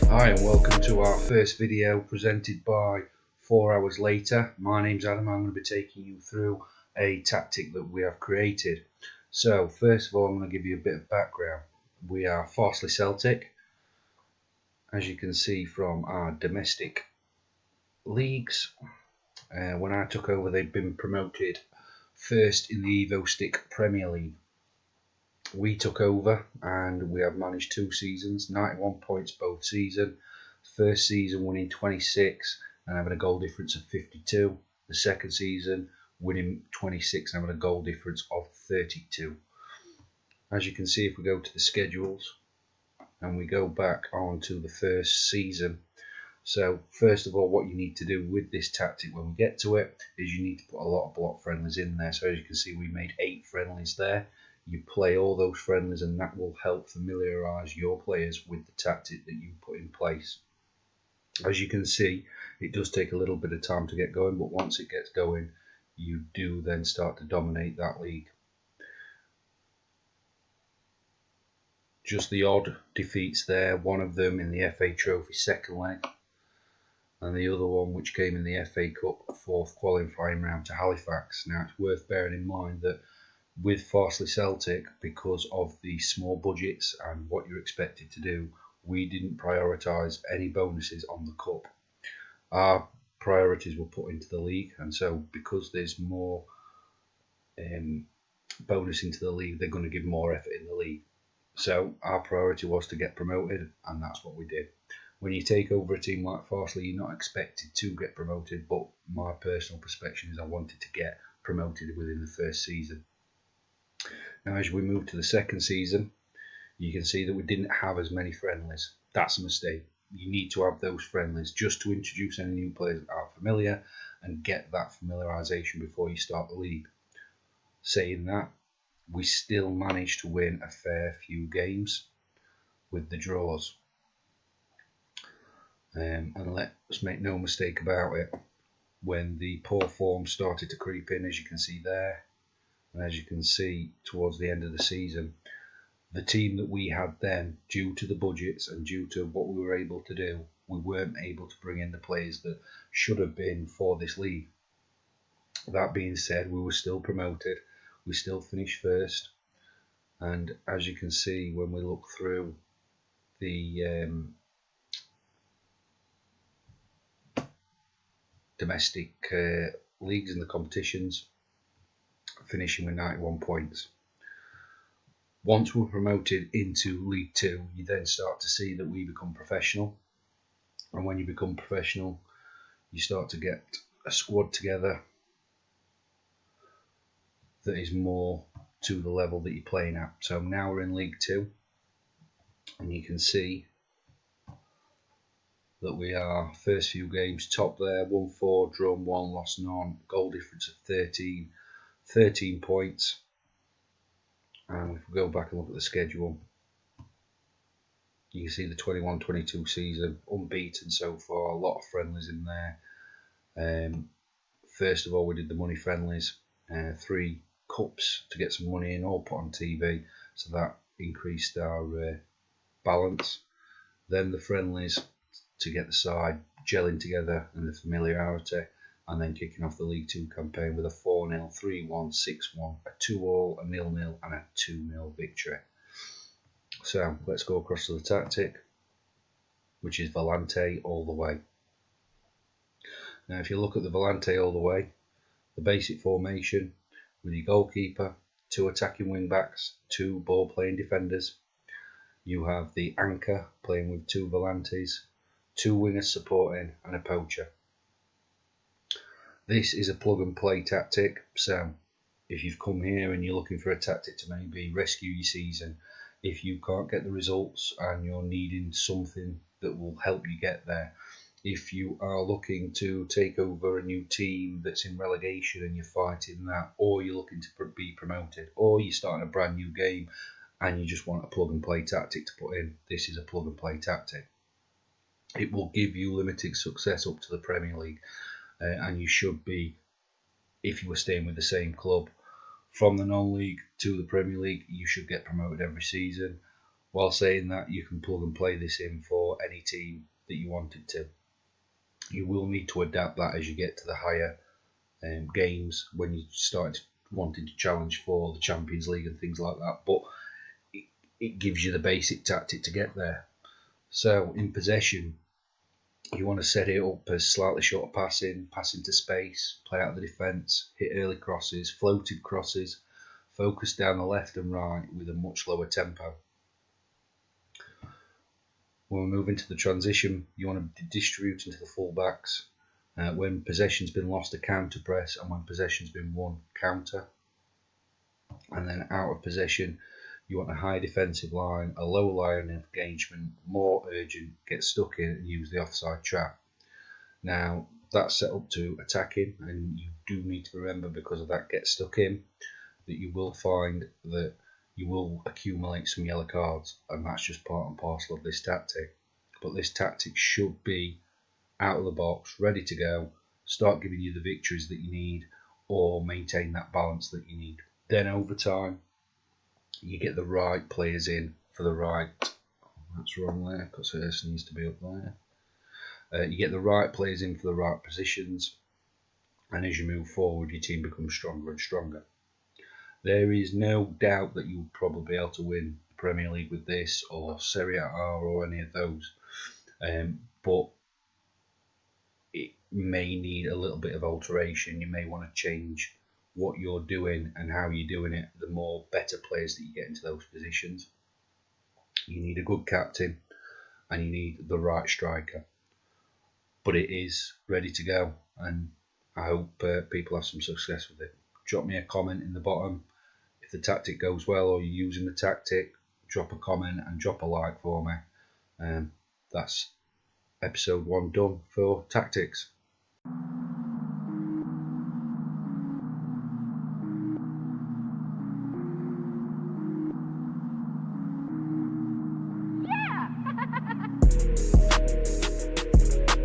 Hi and welcome to our first video presented by 4 Hours Later. My name's Adam. I'm going to be taking you through a tactic that we have created. So first of all, I'm going to give you a bit of background. We are Farsley Celtic. As you can see from our domestic leagues, when I took over they'd been promoted first in the Evo Stick Premier League. We took over and we have managed 2 seasons, 91 points both season. First season winning 26 and having a goal difference of 52. The second season winning 26 and having a goal difference of 32. As you can see, if we go to the schedules and we go back on to the first season. So first of all, what you need to do with this tactic when we get to it is you need to put a lot of block friendlies in there. So as you can see, we made 8 friendlies there. You play all those friendlies and that will help familiarise your players with the tactic that you put in place. As you can see, it does take a little bit of time to get going, but once it gets going, you do then start to dominate that league. Just the odd defeats there, one of them in the FA Trophy second leg, and the other one which came in the FA Cup 4th qualifying round to Halifax. Now it's worth bearing in mind that with Farsley Celtic, because of the small budgets and what you're expected to do, we didn't prioritise any bonuses on the cup. Our priorities were put into the league, and so because there's more bonus into the league, they're going to give more effort in the league. So our priority was to get promoted, and that's what we did. When you take over a team like Farsley, you're not expected to get promoted, but my personal perspective is I wanted to get promoted within the first season. Now as we move to the second season, you can see that we didn't have as many friendlies. That's a mistake. You need to have those friendlies just to introduce any new players that aren't familiar and get that familiarisation before you start the league. Saying that, we still managed to win a fair few games with the draws. And let's make no mistake about it, when the poor form started to creep in, as you can see there, and as you can see towards the end of the season, the team that we had then, due to the budgets and due to what we were able to do, we weren't able to bring in the players that should have been for this league. That being said, we were still promoted. We still finished first. And as you can see, when we look through the domestic leagues and the competitions, finishing with 91 points. Once we're promoted into League 2, you then start to see that we become professional. And when you become professional, you start to get a squad together that is more to the level that you're playing at. So now we're in League 2, and you can see that we are first few games top there, 1-4, drawn 1, lost none, goal difference of 13 points. And if we go back and look at the schedule, you can see the 21-22 season, unbeaten so far, a lot of friendlies in there. First of all, we did the money friendlies, 3 cups to get some money in, all put on TV, so that increased our balance. Then the friendlies to get the side gelling together and the familiarity, and then kicking off the League 2 campaign with a 4-0, 3-1, 6-1, a 2-all, a 0-0 and a 2-0 victory. So let's go across to the tactic, which is Volante all the way. Now if you look at the Volante all the way, the basic formation with your goalkeeper, 2 attacking wing backs, 2 ball playing defenders. You have the anchor playing with 2 volantes, 2 wingers supporting and a poacher. This is a plug and play tactic, so if you've come here and you're looking for a tactic to maybe rescue your season, if you can't get the results and you're needing something that will help you get there, if you are looking to take over a new team that's in relegation and you're fighting that, or you're looking to be promoted, or you're starting a brand new game and you just want a plug and play tactic to put in, this is a plug and play tactic. It will give you limited success up to the Premier League. And you should be, if you were staying with the same club, from the non-league to the Premier League, you should get promoted every season. While saying that, you can plug and play this in for any team that you wanted to. You will need to adapt that as you get to the higher games, when you start wanting to challenge for the Champions League and things like that, but it gives you the basic tactic to get there. So in possession, you want to set it up as slightly shorter passing, passing to space, play out the defence, hit early crosses, floated crosses, focus down the left and right with a much lower tempo. When we move into the transition, you want to distribute into the full-backs. When possession's been lost, a counter press, and when possession's been won, counter. And then out of possession, you want a high defensive line, a low line of engagement, more urgent, get stuck in and use the offside trap. Now, that's set up to attacking, and you do need to remember, because of that get stuck in, that you will find that you will accumulate some yellow cards, and that's just part and parcel of this tactic. But this tactic should be out of the box, ready to go, start giving you the victories that you need, or maintain that balance that you need. Then over time, you get the right players in for the right. That's wrong there, because this needs to be up there. You get the right players in for the right positions, and as you move forward, your team becomes stronger and stronger. There is no doubt that you'll probably be able to win the Premier League with this, or Serie A, or any of those, but it may need a little bit of alteration. You may want to change what you're doing and how you're doing it, the more better players that you get into those positions. You need a good captain, and you need the right striker. But it is ready to go, and I hope people have some success with it. Drop me a comment in the bottom if the tactic goes well, or you're using the tactic. Drop a comment and drop a like for me. That's episode 1 done for tactics.